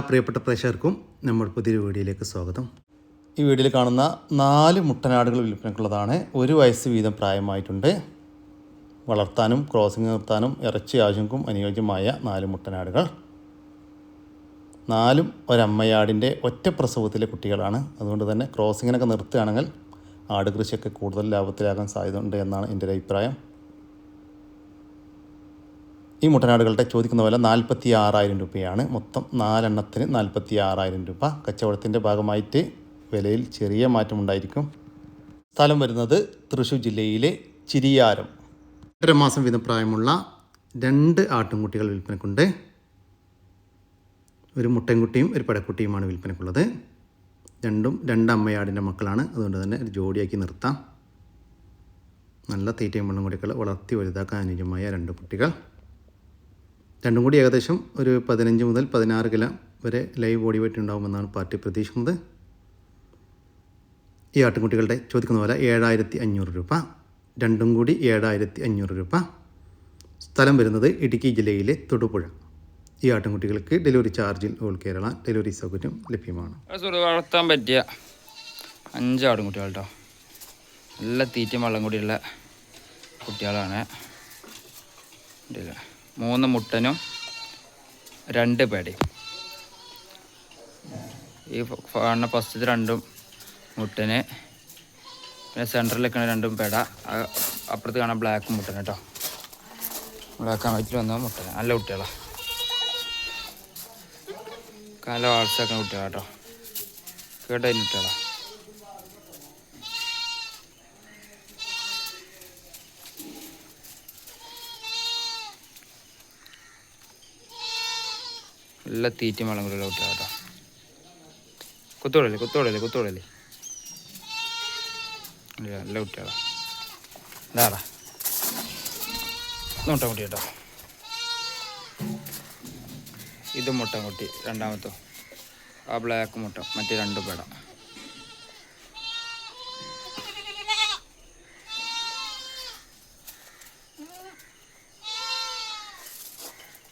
പ്രിയപ്പെട്ട പ്രേക്ഷകർക്കും നമ്മൾ പുതിയൊരു വീഡിയോയിലേക്ക് സ്വാഗതം. ഈ വീഡിയോയിൽ കാണുന്ന 4 മുട്ടനാടുകൾ വിൽപ്പനക്കുള്ളതാണ്. 1 വയസ്സ് വീതം പ്രായമായിട്ടുണ്ട്. വളർത്താനും ക്രോസിംഗ് നിർത്താനും ഇറച്ചി ആവശ്യങ്ങൾക്കും അനുയോജ്യമായ 4 മുട്ടനാടുകൾ. 4 ഒരമ്മയാടിൻ്റെ ഒറ്റ പ്രസവത്തിലെ കുട്ടികളാണ്. അതുകൊണ്ട് തന്നെ ക്രോസിങ്ങിനൊക്കെ നിർത്തുകയാണെങ്കിൽ ആട് കൃഷിയൊക്കെ കൂടുതൽ ലാഭത്തിലാകാൻ സാധ്യതയുണ്ട് എന്നാണ് എൻ്റെ ഒരു അഭിപ്രായം. ഈ മുട്ടനാടുകളുടെ ചോദിക്കുന്ന വില 46,000 രൂപയാണ്. മൊത്തം 4 എണ്ണത്തിന് 46,000 രൂപ. കച്ചവടത്തിൻ്റെ ഭാഗമായിട്ട് വിലയിൽ ചെറിയ മാറ്റമുണ്ടായിരിക്കും. സ്ഥലം വരുന്നത് തൃശ്ശൂർ ജില്ലയിലെ ചിരിയാരം. 1.5 മാസം വീതം പ്രായമുള്ള 2 ആട്ടിൻകുട്ടികൾ വിൽപ്പനക്കുണ്ട്. ഒരു മുട്ടൻകുട്ടിയും ഒരു പടക്കുട്ടിയുമാണ് വിൽപ്പനക്കുള്ളത്. രണ്ടും 2 അമ്മയാടിൻ്റെ മക്കളാണ്. അതുകൊണ്ട് തന്നെ ഒരു ജോഡിയാക്കി നിർത്താം. നല്ല തീറ്റയും വെള്ളം കൂടിയൊക്കെ വളർത്തി വലുതാക്കാൻ അനുയോജ്യമായ 2 കുട്ടികൾ. രണ്ടും കൂടി ഏകദേശം ഒരു 15 മുതൽ 16 കിലോ വരെ ലൈവ് ബോഡി വെയിറ്റ് ഉണ്ടാകുമെന്നാണ് പാർട്ടി പ്രതീക്ഷിക്കുന്നത്. ഈ ആട്ടിൻകുട്ടികളുടെ ചോദിക്കുന്ന പോലെ 7,500 രൂപ. രണ്ടും കൂടി 7,500 രൂപ. സ്ഥലം വരുന്നത് ഇടുക്കി ജില്ലയിലെ തൊടുപുഴ. ഈ ആട്ടിൻകുട്ടികൾക്ക് ഡെലിവറി ചാർജിൽ ഓൾ കേരള ഡെലിവറി സൗകര്യം ലഭ്യമാണ്. വളർത്താൻ പറ്റിയ 5 ആട്ടിൻകുട്ടികൾ കേട്ടോ. നല്ല തീറ്റയും വെള്ളം കൂടിയുള്ള കുട്ടികളാണ്. 3 മുട്ടനും 2 പേടയും. ഈ കാണുന്ന ഫസ്റ്റത്തെ 2 മുട്ടന്, പിന്നെ സെൻറ്ററിൽ നിൽക്കുന്ന 2 പേട, അപ്പുറത്ത് കാണാൻ ബ്ലാക്ക് മുട്ടന് കേട്ടോ. ബ്ലാക്ക് ആൻഡ് വൈറ്റിൽ വന്ന മുട്ടന്. നല്ല കുട്ടികളാണ്. നല്ല വാട്സാക്കുന്ന കുട്ടികളാണ് കേട്ടോ. കേട്ടതിന് കുട്ടികളാണ്. നല്ല തീറ്റയും വെള്ളം കൂടിയുള്ള കുട്ടികളാണ് കേട്ടോ. കുത്തോടല്ലേ നല്ല കുട്ടികളാണ്. ഇതാടാ മുട്ടൻകുട്ടി കേട്ടോ. ഇത് മുട്ടൻകുട്ടി രണ്ടാമത്തോ. ആ ബ്ലാക്ക് മുട്ട, മറ്റേ 2 പേട.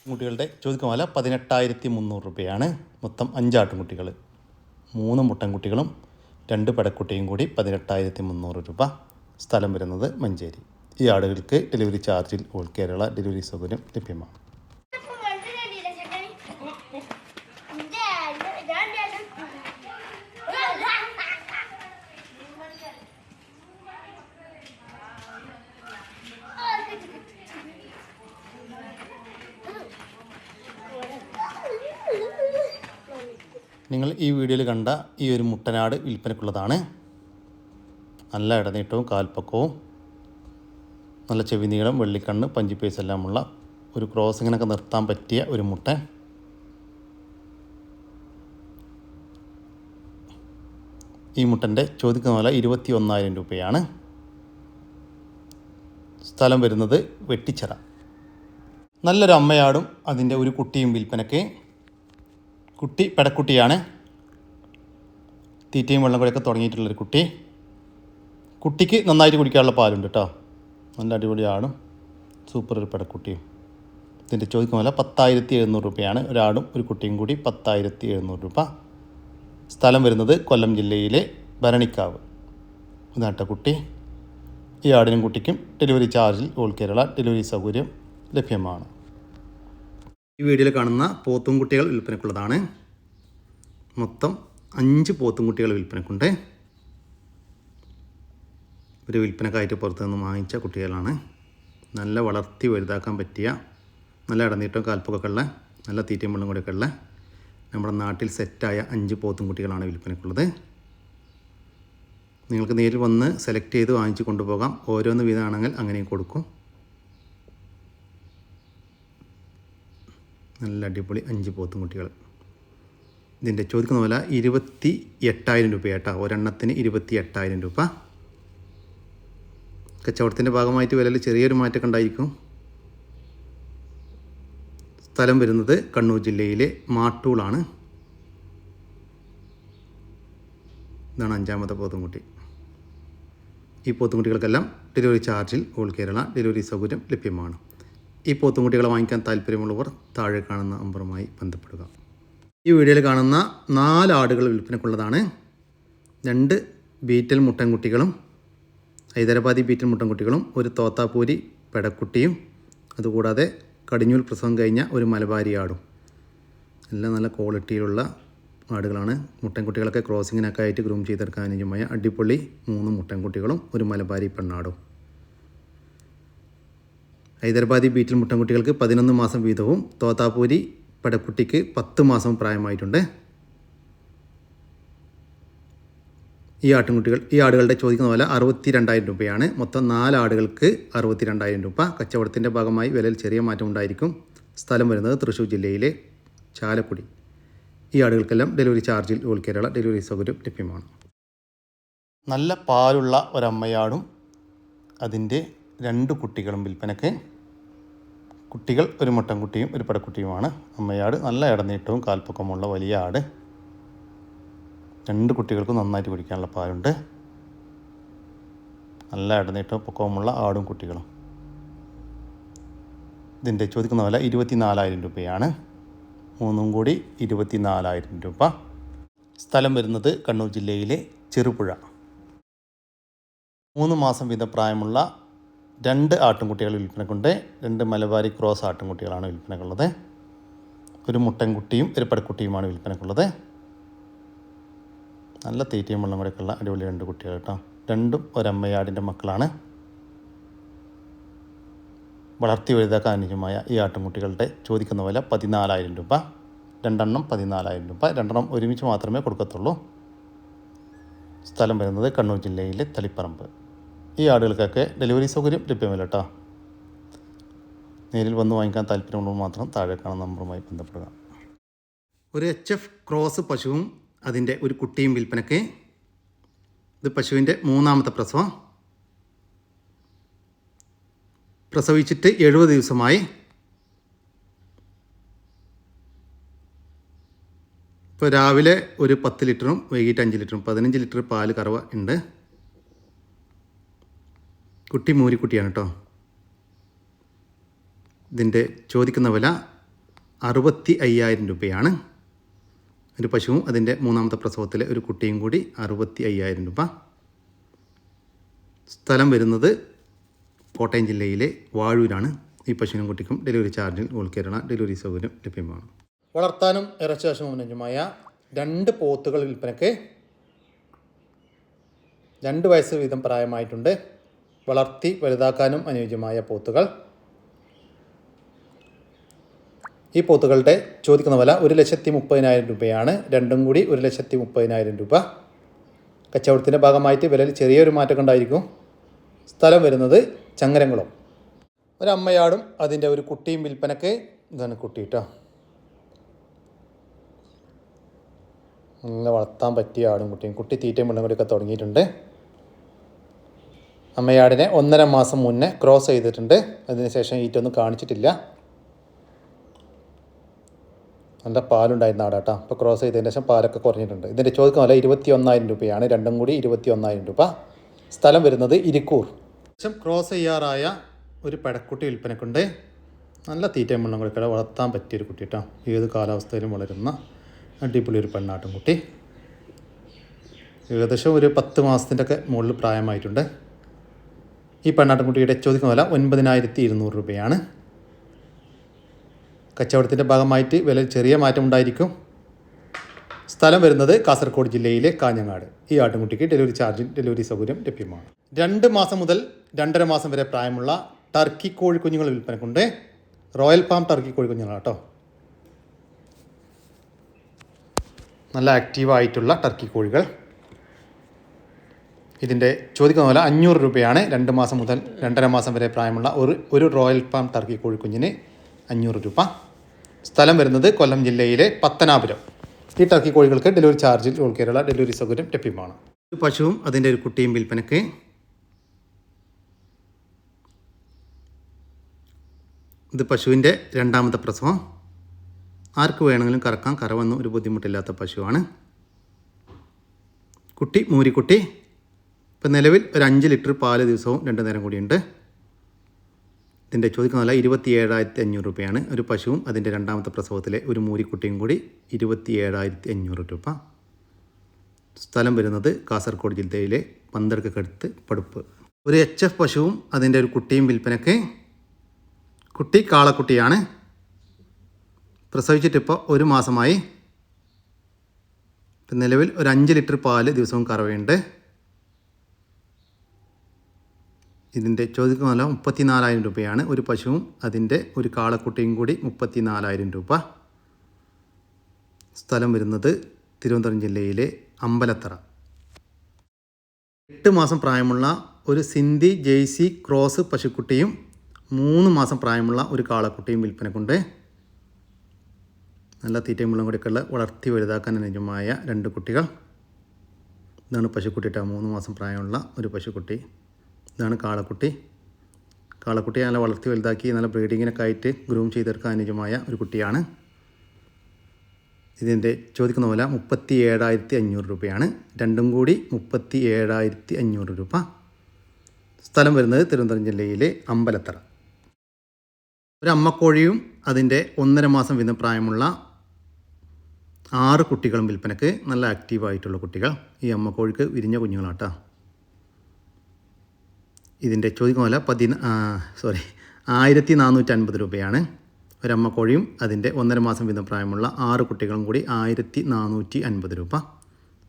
കുട്ടികളുടെ ചോദിക്കുന്ന വില 18,300 രൂപയാണ്. മൊത്തം 5 ആട്ടിൻകുട്ടികൾ, 3 മുട്ടൻകുട്ടികളും 2 പടക്കുട്ടിയും കൂടി 18,300 രൂപ. സ്ഥലം വരുന്നത് മഞ്ചേരി. ഈ ആടുകൾക്ക് ഡെലിവറി ചാർജിൽ ഓൾ കേരള ഡെലിവറി സൗകര്യം ലഭ്യമാണ്. നിങ്ങൾ ഈ വീഡിയോയിൽ കണ്ട ഈ ഒരു മുട്ടനാട് വിൽപ്പനക്കുള്ളതാണ്. നല്ല ഇടനീട്ടവും കാൽപ്പക്കവും നല്ല ചെവി നീളം, വെള്ളിക്കണ്ണ്, പഞ്ചിപ്പേസ് എല്ലാമുള്ള ഒരു ക്രോസിങ്ങിനൊക്കെ നിർത്താൻ പറ്റിയ ഒരു മുട്ടൻ. ഈ മുട്ടൻ്റെ ചോദിക്കുന്ന വില 21,000 രൂപയാണ്. സ്ഥലം വരുന്നത് വെട്ടിച്ചിറ. നല്ലൊരു അമ്മയാടും അതിൻ്റെ ഒരു കുട്ടിയും വിൽപ്പനയ്ക്ക്. കുട്ടി പെടക്കുട്ടിയാണ്. തീറ്റയും വെള്ളം കൂടെയൊക്കെ തുടങ്ങിയിട്ടുള്ളൊരു കുട്ടി. കുട്ടിക്ക് നന്നായിട്ട് കുടിക്കാനുള്ള പാലുണ്ട് കേട്ടോ. നല്ല അടിപൊളിയാടും സൂപ്പർ ഒരു പെടക്കുട്ടിയും. ഇതിൻ്റെ ചോദിക്കുന്ന വില 10,700 രൂപയാണ്. ഒരാടും ഒരു കുട്ടിയും കൂടി 10,700 രൂപ. സ്ഥലം വരുന്നത് കൊല്ലം ജില്ലയിലെ ഭരണിക്കാവ്. ഇതാട്ട കുട്ടി. ഈ ആടിനും കുട്ടിക്കും ഡെലിവറി ചാർജിൽ ഓൾ കേരള ഡെലിവറി സൗകര്യം ലഭ്യമാണ്. ഈ വീഡിയോയിൽ കാണുന്ന പോത്തുംകുട്ടികൾ വിൽപ്പനക്കുള്ളതാണ്. മൊത്തം 5 പോത്തുംകുട്ടികൾ വിൽപ്പനക്കുണ്ട്. ഒരു വിൽപ്പനക്കായിട്ട് പുറത്തു നിന്ന് വാങ്ങിച്ച കുട്ടികളാണ്. നല്ല വളർത്തി വലുതാക്കാൻ പറ്റിയ, നല്ല ഇടനീട്ടവും കാൽപ്പൊക്കെ ഉള്ള, നല്ല തീറ്റയും വെള്ളം കൂടെയൊക്കെ ഉള്ള നമ്മുടെ നാട്ടിൽ സെറ്റായ 5 പോത്തുംകുട്ടികളാണ് വിൽപ്പനക്കുള്ളത്. നിങ്ങൾക്ക് നേരിൽ വന്ന് സെലക്ട് ചെയ്ത് വാങ്ങിച്ച് കൊണ്ടുപോകാം. ഓരോന്ന് വീതമാണെങ്കിൽ അങ്ങനെയും കൊടുക്കും. നല്ല അടിപൊളി 5 പോത്തുംകുട്ടികൾ. ഇതിൻ്റെ ചോദിക്കുന്ന വില 28,000 രൂപയാട്ടോ. ഒരെണ്ണത്തിന് 28,000 രൂപ. കച്ചവടത്തിൻ്റെ ഭാഗമായിട്ട് വിലയിൽ ചെറിയൊരു മാറ്റമൊക്കെ ഉണ്ടായിരിക്കും. സ്ഥലം വരുന്നത് കണ്ണൂർ ജില്ലയിലെ മാട്ടൂളാണ്. ഇതാണ് 5ാമത്തെ പോത്തുംകുട്ടി. ഈ പോത്തുംകുട്ടികൾക്കെല്ലാം ഡെലിവറി ചാർജിൽ ഓൾ കേരള ഡെലിവറി സൗകര്യം ലഭ്യമാണ്. ഈ പോത്തുംകുട്ടികളെ വാങ്ങിക്കാൻ താല്പര്യമുള്ളവർ താഴെ കാണുന്ന നമ്പറുമായി ബന്ധപ്പെടുക. ഈ വീഡിയോയിൽ കാണുന്ന 4 ആടുകൾ വിൽപ്പനക്കുള്ളതാണ്. 2 ബീറ്റൽ മുട്ടൻകുട്ടികളും ഹൈദരാബാദി ബീറ്റൽ മുട്ടൻകുട്ടികളും, ഒരു തോത്താപ്പൂരി പെടക്കുട്ടിയും, അതുകൂടാതെ കടിഞ്ഞൂൽ പ്രസവം കഴിഞ്ഞ ഒരു മലബാരി ആടും. എല്ലാം നല്ല ക്വാളിറ്റിയിലുള്ള ആടുകളാണ്. മുട്ടൻകുട്ടികളൊക്കെ ക്രോസിങ്ങിനൊക്കെ ആയിട്ട് ഗ്രൂം ചെയ്തെടുക്കാൻ അനുയോജ്യമായ അടിപൊളി 3 മുട്ടൻകുട്ടികളും ഒരു മലബാരി പെണ്ണാടും. ഹൈദരാബാദി ബീറ്റൽ മുട്ടൻകുട്ടികൾക്ക് 11 മാസം വീതവും തോത്താപ്പൂരി പെടക്കുട്ടിക്ക് 10 മാസം പ്രായമായിട്ടുണ്ട്. ഈ ആടുകളുടെ ചോദിക്കുന്ന വില 62,000 രൂപയാണ്. മൊത്തം 4 ആടുകൾക്ക് 62,000 രൂപ. കച്ചവടത്തിൻ്റെ ഭാഗമായി വിലയിൽ ചെറിയ മാറ്റം ഉണ്ടായിരിക്കും. സ്ഥലം വരുന്നത് തൃശ്ശൂർ ജില്ലയിലെ ചാലക്കുടി. ഈ ആടുകൾക്കെല്ലാം ഡെലിവറി ചാർജിൽ ഓൾ കേരള ഡെലിവറി സൗകര്യം ലഭ്യമാണ്. നല്ല പാലുള്ള ഒരമ്മയാടും അതിൻ്റെ 2 കുട്ടികളും വിൽപ്പനക്ക്. കുട്ടികൾ ഒരു മുട്ടൻകുട്ടിയും ഒരു പെടക്കുട്ടിയുമാണ്. അമ്മയാട് നല്ല ഇടനീട്ടവും കാൽപ്പൊക്കമുള്ള വലിയ ആട്. 2 കുട്ടികൾക്കും നന്നായിട്ട് കുടിക്കാനുള്ള പാലുണ്ട്. നല്ല ഇടനീട്ടവും പൊക്കവുമുള്ള ആടും കുട്ടികളും. ഇതിൻ്റെ ചോദിക്കുന്ന വില 24,000 രൂപയാണ്. 3 കൂടി 24,000 രൂപ. സ്ഥലം വരുന്നത് കണ്ണൂർ ജില്ലയിലെ ചെറുപുഴ. 3 മാസം വീതം പ്രായമുള്ള 2 ആട്ടിൻകുട്ടികൾ വിൽപ്പനക്കുണ്ട്. 2 മലബാരി ക്രോസ് ആട്ടിൻകുട്ടികളാണ് വിൽപ്പനക്കുള്ളത്. ഒരു മുട്ടൻകുട്ടിയും ഒരു പെടക്കുട്ടിയുമാണ് വിൽപ്പനക്കുള്ളത്. നല്ല തീറ്റയും വെള്ളം കൂടെയൊക്കെയുള്ള അടിപൊളി 2 കുട്ടികൾ കേട്ടോ. 2ഉം ഒരമ്മയാടിൻ്റെ മക്കളാണ്. വളർത്തി വലുതാക്കാൻ അനുയോജ്യമായ ഈ ആട്ടിൻകുട്ടികളുടെ ചോദിക്കുന്ന വില 14,000 രൂപ. 2 എണ്ണം 14,000 രൂപ. 2 എണ്ണം ഒരുമിച്ച് മാത്രമേ കൊടുക്കത്തുള്ളൂ. സ്ഥലം വരുന്നത് കണ്ണൂർ ജില്ലയിലെ തളിപ്പറമ്പ്. ഈ ആടുകൾക്കൊക്കെ ഡെലിവറി സൗകര്യം ലഭ്യമല്ല കേട്ടോ. നേരിൽ വന്ന് വാങ്ങിക്കാൻ താല്പര്യമുള്ളവർ മാത്രം താഴെ കാണുന്ന നമ്പറുമായി ബന്ധപ്പെടുക. ഒരു HF ക്രോസ് പശുവും അതിൻ്റെ ഒരു കുട്ടിയും വിൽപ്പനക്ക്. ഇത് പശുവിൻ്റെ 3ാമത്തെ പ്രസവം. പ്രസവിച്ചിട്ട് 70 ദിവസമായി. ഇപ്പോൾ രാവിലെ ഒരു 10 ലിറ്ററും വൈകിട്ട് 5 ലിറ്ററും 15 ലിറ്റർ പാല് കറവ ഉണ്ട്. കുട്ടി മൂരിക്കുട്ടിയാണ് കേട്ടോ. ഇതിൻ്റെ ചോദിക്കുന്ന വില 65,000 രൂപയാണ്. ഒരു പശുവും അതിൻ്റെ 3ാമത്തെ പ്രസവത്തിലെ ഒരു കുട്ടിയും കൂടി 65,000 രൂപ. സ്ഥലം വരുന്നത് കോട്ടയം ജില്ലയിലെ വാഴൂരാണ്. ഈ പശുവിനും കുട്ടിക്കും ഡെലിവറി ചാർജിൽ ഓൾ കേരള ഡെലിവറി സൗകര്യം ലഭ്യമാണ്. വളർത്താനും ഇറച്ചിയാവശ്യം അനുയോജ്യമായ 2 പോത്തുകൾ വിൽപ്പനക്ക്. 2 വയസ്സ് വീതം പ്രായമായിട്ടുണ്ട്. വളർത്തി വലുതാക്കാനും അനുയോജ്യമായ പോത്തുകൾ. ഈ പോത്തുകളുടെ ചോദിക്കുന്ന വില 1,30,000 രൂപയാണ്. 2ഉം കൂടി 1,30,000 രൂപ. കച്ചവടത്തിൻ്റെ ഭാഗമായിട്ട് വിലയിൽ ചെറിയൊരു മാറ്റം ഉണ്ടായിരിക്കും. സ്ഥലം വരുന്നത് ചങ്ങരംകുളം. ഒരമ്മയാടും അതിൻ്റെ ഒരു കുട്ടിയും വിൽപ്പനക്ക്. ഇതാണ് കുട്ടി കേട്ടോ. നല്ല വളർത്താൻ പറ്റിയ ആടും കുട്ടിയും. കുട്ടി തീറ്റയും വെള്ളം കൂടിയൊക്കെ തുടങ്ങിയിട്ടുണ്ട്. അമ്മയാടിനെ 1.5 മാസം മുന്നേ ക്രോസ് ചെയ്തിട്ടുണ്ട്. അതിനുശേഷം ഈറ്റൊന്നും കാണിച്ചിട്ടില്ല. നല്ല പാലുണ്ടായിരുന്ന ആടാട്ടോ. ഇപ്പോൾ ക്രോസ് ചെയ്തതിന് ശേഷം പാലൊക്കെ കുറഞ്ഞിട്ടുണ്ട്. ഇതിൻ്റെ ചോദിക്കുന്ന വില 21,000 രൂപയാണ്. 2ഉം കൂടി 21,000 രൂപ. സ്ഥലം വരുന്നത് ഇരിക്കൂർ. ക്രോസ് ചെയ്യാറായ ഒരു പെടക്കുട്ടി വിൽപ്പനക്കുണ്ട്. നല്ല തീറ്റയും വെള്ളം കൊടുക്കുക. വളർത്താൻ പറ്റിയൊരു കുട്ടി കേട്ടോ. ഏത് കാലാവസ്ഥയിലും വളരുന്ന അടിപൊളി ഒരു പെണ്ണാട്ടും കുട്ടി. ഏകദേശം ഒരു 10 മാസത്തിൻ്റെ ഒക്കെ മുകളിൽ പ്രായമായിട്ടുണ്ട്. ഈ പെണ്ണാട്ടുംകുട്ടിയുടെ ചോദിക്കുന്ന വില 9,200 രൂപയാണ്. കച്ചവടത്തിൻ്റെ ഭാഗമായിട്ട് വില ചെറിയ മാറ്റം ഉണ്ടായിരിക്കും. സ്ഥലം വരുന്നത് കാസർഗോഡ് ജില്ലയിലെ കാഞ്ഞങ്ങാട്. ഈ ആട്ടുംകുട്ടിക്ക് ഡെലിവറി ചാർജിൽ ഡെലിവറി സൗകര്യം ലഭ്യമാണ്. 2 മാസം മുതൽ 2.5 മാസം വരെ പ്രായമുള്ള ടർക്കി കോഴിക്കുഞ്ഞുങ്ങൾ വിൽപ്പനക്കുണ്ട്. റോയൽ ഫാം ടർക്കി കോഴിക്കുഞ്ഞുങ്ങളാണ് കേട്ടോ. നല്ല ആക്റ്റീവായിട്ടുള്ള ടർക്കി കോഴികൾ. ഇതിൻ്റെ ചോദിക്കുന്ന വില 500 രൂപയാണ്. 2 മാസം മുതൽ 2.5 മാസം വരെ പ്രായമുള്ള ഒരു റോയൽ ഫാം ടർക്കി കോഴിക്കുഞ്ഞിന് 500 രൂപ. സ്ഥലം വരുന്നത് കൊല്ലം ജില്ലയിലെ പത്തനാപുരം. ഈ ടർക്കി കോഴികൾക്ക് ഡെലിവറി ചാർജിൽ ഓൾ കേരള ഡെലിവറി സൗകര്യം ലഭ്യമാണ്. ഒരു പശുവും അതിൻ്റെ ഒരു കുട്ടിയും വിൽപ്പനക്ക്. ഇത് പശുവിൻ്റെ 2ാമത്തെ പ്രസവം. ആർക്ക് വേണമെങ്കിലും കറക്കാം. കറവൊന്നും ഒരു ബുദ്ധിമുട്ടില്ലാത്ത പശുവാണ്. കുട്ടി മൂരിക്കുട്ടി. ഇപ്പം നിലവിൽ ഒരു 5 ലിറ്റർ പാല് ദിവസവും 2 നേരം കൂടിയുണ്ട്. ഇതിൻ്റെ ചോദിക്കുന്ന വില 27,500 രൂപയാണ്. ഒരു പശുവും അതിൻ്റെ രണ്ടാമത്തെ പ്രസവത്തിലെ ഒരു മൂരിക്കുട്ടിയും കൂടി 27,500 രൂപ. സ്ഥലം വരുന്നത് കാസർഗോഡ് ജില്ലയിലെ പന്തർക്കടുത്ത് പടുപ്പ്. ഒരു HF പശുവും അതിൻ്റെ ഒരു കുട്ടിയും വിൽപ്പനയ്ക്ക്. കുട്ടി കാളക്കുട്ടിയാണ്. പ്രസവിച്ചിട്ടിപ്പോൾ 1 മാസമായി. നിലവിൽ ഒരു 5 ലിറ്റർ പാല് ദിവസവും കറവയുണ്ട്. ഇതിൻ്റെ ചോദിക്കുന്ന വില 34,000 രൂപയാണ്. ഒരു പശുവും അതിൻ്റെ ഒരു കാളക്കുട്ടിയും കൂടി 34,000 രൂപ. സ്ഥലം വരുന്നത് തിരുവനന്തപുരം ജില്ലയിലെ അമ്പലത്തറ. 8 മാസം പ്രായമുള്ള ഒരു സിന്ധി ജെയ്സി ക്രോസ് പശുക്കുട്ടിയും 3 മാസം പ്രായമുള്ള ഒരു കാളക്കുട്ടിയും വിൽപ്പനക്കുണ്ട്. നല്ല തീറ്റയും വെള്ളം കൂടിയൊക്കെയുള്ള വളർത്തി വലുതാക്കാൻ അനുയോജ്യമായ 2 കുട്ടികൾ. ഇതാണ് പശുക്കുട്ടിയിട്ട് 3 മാസം പ്രായമുള്ള ഒരു പശുക്കുട്ടി. ഇതാണ് കാളക്കുട്ടി. കാളക്കുട്ടിയെ നല്ല വളർത്തി വലുതാക്കി നല്ല ബ്രീഡിങ്ങിനൊക്കെ ആയിട്ട് ഗ്രൂം ചെയ്തെടുക്കാൻ അനുയോജ്യമായ ഒരു കുട്ടിയാണ്. ഇതിൻ്റെ ചോദിക്കുന്ന വില 37,500 രൂപയാണ്. രണ്ടും കൂടി 37,500 രൂപ. സ്ഥലം വരുന്നത് തിരുവനന്തപുരം ജില്ലയിലെ അമ്പലത്തറ. ഒരു അമ്മക്കോഴിയും അതിൻ്റെ 1.5 മാസം വീതം പ്രായമുള്ള 6 കുട്ടികളും വിൽപ്പനക്ക്. നല്ല ആക്റ്റീവായിട്ടുള്ള കുട്ടികൾ. ഈ അമ്മക്കോഴിക്ക് വിരിഞ്ഞ കുഞ്ഞുങ്ങളാട്ടോ. ഇതിൻ്റെ ചോദിക്കുന്ന വില 1,450 രൂപയാണ്. ഒരമ്മക്കോഴിയും അതിൻ്റെ 1.5 മാസം വീതം പ്രായമുള്ള 6 കുട്ടികളും കൂടി 1,450 രൂപ.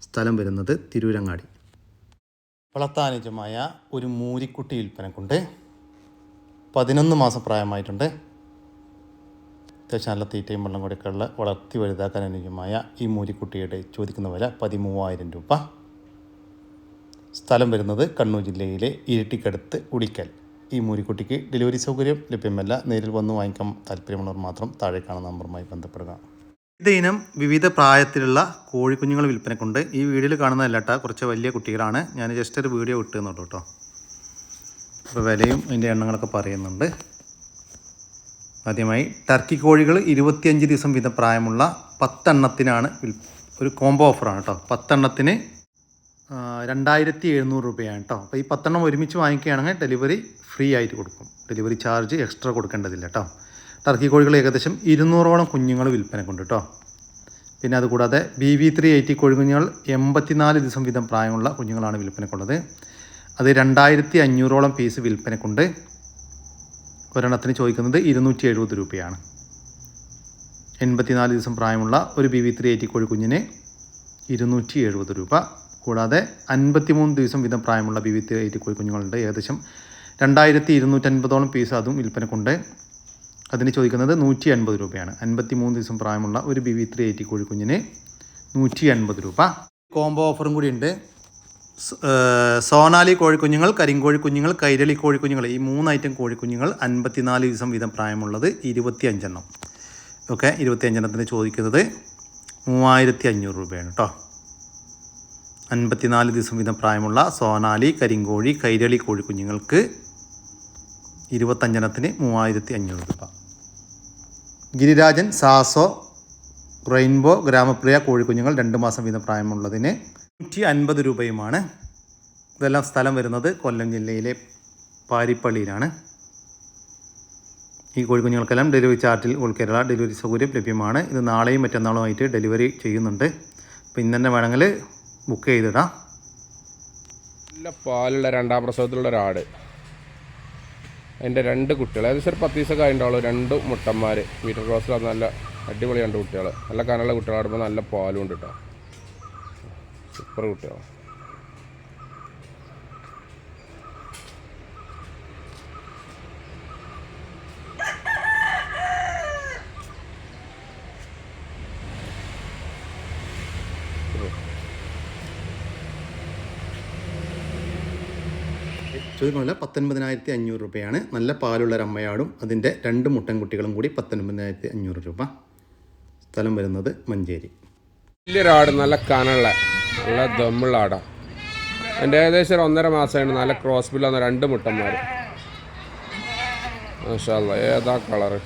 സ്ഥലം വരുന്നത് തിരൂരങ്ങാടി. വളർത്താനുജമായ ഒരു മൂരിക്കുട്ടി വിൽപ്പനക്കുണ്ട്. 11 മാസം പ്രായമായിട്ടുണ്ട്. അത്യാവശ്യം നല്ല തീറ്റയും വെള്ളം കൂടിയൊക്കെയുള്ള വളർത്തി വലുതാക്കാൻ അനുയോജ്യമായ ഈ മൂരിക്കുട്ടിയുടെ ചോദിക്കുന്ന വില 13,000 രൂപ. സ്ഥലം വരുന്നത് കണ്ണൂർ ജില്ലയിലെ ഇരിട്ടിക്കടുത്ത് ഉടിക്കൽ. ഈ മൂരിക്കുട്ടിക്ക് ഡെലിവറി സൗകര്യം ലഭ്യമല്ല. നേരിൽ വന്ന് വാങ്ങിക്കാൻ താല്പര്യമുള്ളവർ മാത്രം താഴെ കാണുന്ന നമ്പറുമായി ബന്ധപ്പെടുക. ഇതിനം വിവിധ പ്രായത്തിലുള്ള കോഴിക്കുഞ്ഞുങ്ങൾ വിൽപ്പനക്കുണ്ട്. ഈ വീഡിയോയിൽ കാണുന്നതല്ല കുറച്ച് വലിയ കുട്ടികളാണ്. ഞാൻ ജസ്റ്റ് ഒരു വീഡിയോ ഇട്ടുന്നുള്ളൂ കേട്ടോ. അപ്പോൾ വിലയും അതിൻ്റെ എണ്ണങ്ങളൊക്കെ പറയുന്നുണ്ട്. ആദ്യമായി ടർക്കി കോഴികൾ 25 ദിവസം വീതം പ്രായമുള്ള 10 എണ്ണത്തിനാണ് ഒരു കോംബോ ഓഫറാണ് കേട്ടോ. 10 എണ്ണത്തിന് 2,700 രൂപയാണ് കേട്ടോ. അപ്പോൾ ഈ 10 എണ്ണം ഒരുമിച്ച് വാങ്ങിക്കുകയാണെങ്കിൽ ഡെലിവറി ഫ്രീ ആയിട്ട് കൊടുക്കും. ഡെലിവറി ചാർജ് എക്സ്ട്രാ കൊടുക്കേണ്ടതില്ല കേട്ടോ. ടർക്കി കോഴികൾ ഏകദേശം 200ഓളം കുഞ്ഞുങ്ങൾ വിൽപ്പനക്കുണ്ട് കേട്ടോ. പിന്നെ അതുകൂടാതെ BV380 കോഴിക്കുഞ്ഞുങ്ങൾ 84 ദിവസം വീതം പ്രായമുള്ള കുഞ്ഞുങ്ങളാണ് വിൽപ്പനക്കുള്ളത്. അത് 2,500ഓളം പീസ് വിൽപ്പനക്കുണ്ട്. ഒരെണ്ണത്തിന് ചോദിക്കുന്നത് 270 രൂപയാണ്. 84 ദിവസം പ്രായമുള്ള ഒരു BV380 കോഴിക്കുഞ്ഞിന് 270 രൂപ. കൂടാതെ 53 ദിവസം വീതം പ്രായമുള്ള BV380 കോഴിക്കുഞ്ഞുങ്ങളുണ്ട്. ഏകദേശം 2,250ഓളം പീസ് അതും വിൽപ്പനക്കുണ്ട്. അതിന് ചോദിക്കുന്നത് 180 രൂപയാണ്. 53 ദിവസം പ്രായമുള്ള ഒരു BV380 കോഴിക്കുഞ്ഞിന് 180 രൂപ. കോംബോ ഓഫറും കൂടി ഉണ്ട്. സോനാലി കോഴിക്കുഞ്ഞുങ്ങൾ, കരിങ്കോഴി കുഞ്ഞുങ്ങൾ, കൈരളി കോഴിക്കുഞ്ഞുങ്ങൾ, ഈ 3 ഐറ്റം കോഴിക്കുഞ്ഞുങ്ങൾ 54 ദിവസം വീതം പ്രായമുള്ളത് 25 എണ്ണം. ഓക്കെ, 25 എണ്ണത്തിന് ചോദിക്കുന്നത് 3,500 രൂപയാണ് കേട്ടോ. 54 ദിവസം വീതം പ്രായമുള്ള സോനാലി, കരിങ്കോഴി, കൈരളി കോഴിക്കുഞ്ഞുങ്ങൾക്ക് 25 എണ്ണത്തിന് 3,500 രൂപ. ഗിരിരാജൻ, സാസോ, റെയിൻബോ, ഗ്രാമപ്രിയ കോഴിക്കുഞ്ഞുങ്ങൾ 2 മാസം വീതം പ്രായമുള്ളതിന് 150 രൂപയുമാണ്. ഇതെല്ലാം സ്ഥലം വരുന്നത് കൊല്ലം ജില്ലയിലെ പാരിപ്പള്ളിയിലാണ്. ഈ കോഴിക്കുഞ്ഞുങ്ങൾക്കെല്ലാം ഡെലിവറി ചാർട്ടിൽ ഓൾ കേരള ഡെലിവറി സൗകര്യം ലഭ്യമാണ്. ഇത് നാളെയും മറ്റന്നാളുമായിട്ട് ഡെലിവറി ചെയ്യുന്നുണ്ട്. അപ്പോൾ ഇന്ന് തന്നെ വേണമെങ്കിൽ ബുക്ക് ചെയ്തിടാം. നല്ല പാലുള്ള 2ാം പ്രസവത്തിലുള്ള ഒരാട്. അതിൻ്റെ 2 കുട്ടികൾ ഏകദേശം ഒരു 10 ദിവസമൊക്കെ ആയിട്ടുണ്ടാവുള്ളൂ. 2 മുട്ടന്മാർ മീറ്റർ ക്രോസിൽ നല്ല അടിപൊളി 2 കുട്ടികൾ. നല്ല കനമുള്ള കുട്ടികളാടുമ്പോൾ നല്ല പാലും ഉണ്ട് കേട്ടോ. സൂപ്പർ കുട്ടികൾ. ചോദിക്കുന്നില്ല 19,500 രൂപയാണ്. നല്ല പാലുള്ളൊരമ്മയാടും അതിൻ്റെ 2 മുട്ടൻകുട്ടികളും കൂടി 19,500 രൂപ. സ്ഥലം വരുന്നത് മഞ്ചേരി. വലിയൊരാട്, നല്ല കനുള്ള നല്ല ദമ്മുള്ള ആടാണ്. എൻ്റെ ഏകദേശം 1.5 മാസമായിട്ട് നല്ല ക്രോസ് ബില്ല് വന്ന 2 മുട്ടന്മാർ. മാഷാ അല്ലാ, ഏതാ കളറ്.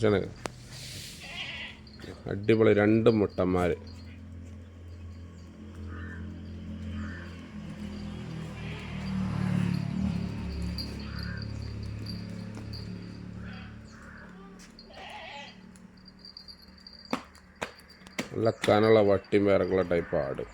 പക്ഷേ അടിപൊളി 2 മുട്ടന്മാർ. നല്ല കനുള്ള വട്ടിയും വേറെയുള്ള ടൈപ്പ് ആട്.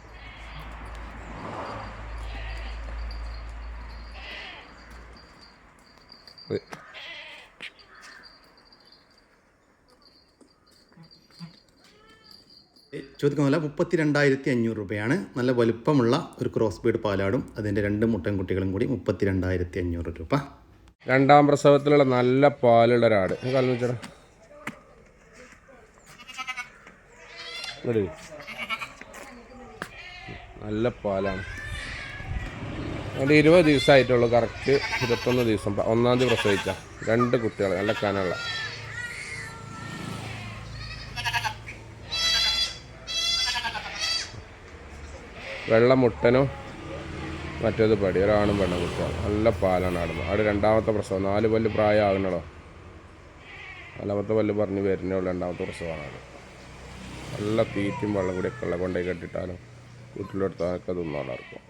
ചോദിക്കുന്ന 32,500 രൂപയാണ്. നല്ല വലുപ്പമുള്ള ഒരു ക്രോസ് ബീഡ് പാലാടും അതിൻ്റെ 2 മുട്ടൻകുട്ടികളും കൂടി 32,500 രൂപ. 2ാം പ്രസവത്തിലുള്ള നല്ല പാലുള്ള ഒരാട്. കാലം നല്ല പാലാണ്. അതിൻ്റെ 20 ദിവസമായിട്ടുള്ളൂ. കറക്റ്റ് 21 ദിവസം 1-ാം തീയതി പ്രസവിച്ച 2 കുട്ടികൾ. നല്ല കനുള്ള വെള്ള മുട്ടനും മറ്റേത് പടി. ഒരാണും പെണ്ണും കുട്ടികൾ. നല്ല പാലാണ് ആടുന്നത്. ആട് 2ാമത്തെ പ്രസവം. 4 പല്ല് പ്രായം ആകണല്ലോ. 4ാമത്തെ പല്ല് പറഞ്ഞ് വരുന്നേ ഉള്ളൂ. 2ാമത്തെ പ്രസവമാണ് ആട്. നല്ല തീറ്റും വെള്ളം കൂടിയൊക്കെ ഉള്ള കൊണ്ടേ കെട്ടിട്ടാലും വീട്ടിലെടുത്താലൊക്കെ തിന്നോളാർക്കും.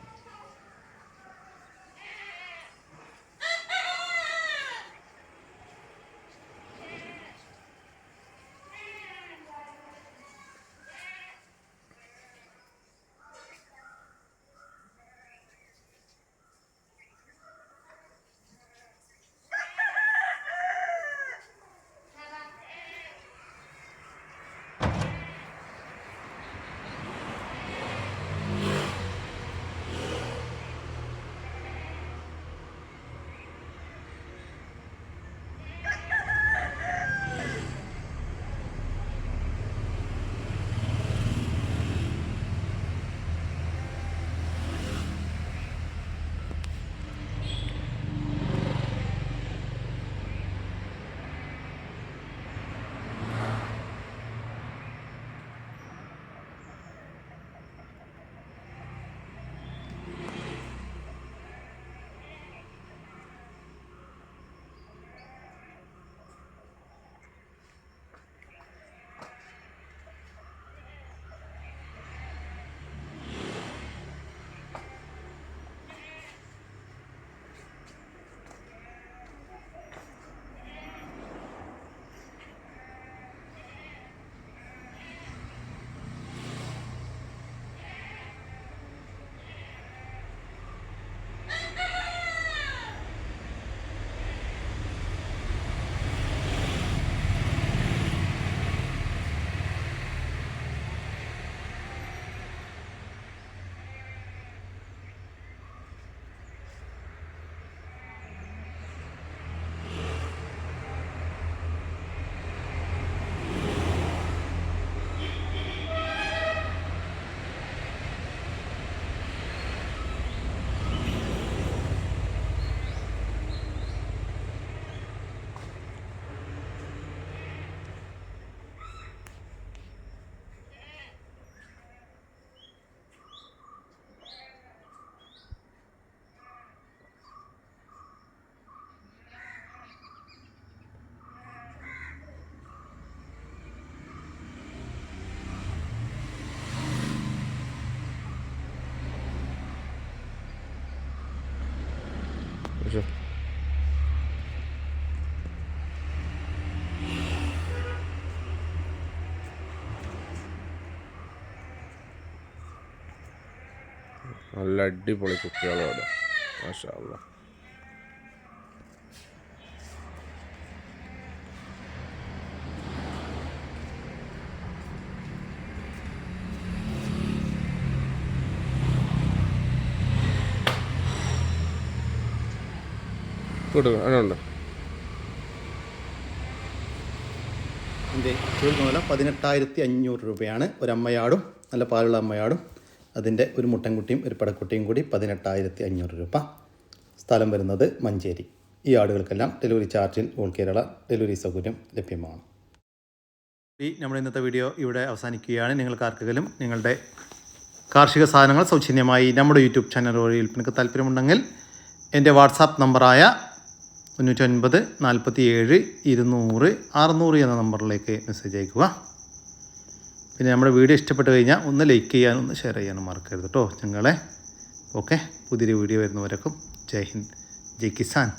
പക്ഷേ നല്ല അടിപൊളി കുട്ടികളോട് മാഷാ അല്ലാഹ്. കൊടുക്കും അതുണ്ട്. ഇതിൻ്റെ ചോദിക്കുന്ന 18,500 രൂപയാണ്. ഒരു അമ്മയാടും നല്ല പാലുള്ള അമ്മയാടും അതിൻ്റെ ഒരു മുട്ടൻകുട്ടിയും ഒരു പടക്കുട്ടിയും കൂടി 18,500 രൂപ. സ്ഥലം വരുന്നത് മഞ്ചേരി. ഈ ആടുകൾക്കെല്ലാം ഡെലിവറി ചാർജിൽ ഓൾ കേരള ഡെലിവറി സൗകര്യം ലഭ്യമാണ്. നമ്മുടെ ഇന്നത്തെ വീഡിയോ ഇവിടെ അവസാനിക്കുകയാണ്. നിങ്ങൾക്ക് ആർക്കെങ്കിലും നിങ്ങളുടെ കാർഷിക സാധനങ്ങൾ സൗജന്യമായി നമ്മുടെ യൂട്യൂബ് ചാനൽ വഴി വിൽപ്പനയ്ക്ക് താല്പര്യമുണ്ടെങ്കിൽ എൻ്റെ വാട്സാപ്പ് നമ്പറായ 99 47 200 600 എന്ന നമ്പറിലേക്ക് മെസ്സേജ് അയക്കുക. പിന്നെ നമ്മുടെ വീഡിയോ ഇഷ്ടപ്പെട്ട് കഴിഞ്ഞാൽ ഒന്ന് ലൈക്ക് ചെയ്യാനും ഒന്ന് ഷെയർ ചെയ്യാനും മറക്കരുത് കേട്ടോ ഞങ്ങളെ. ഓക്കെ, പുതിയൊരു വീഡിയോ വരുന്നവരേക്കും ജയ് ഹിന്ദ്, ജയ് കിസാൻ.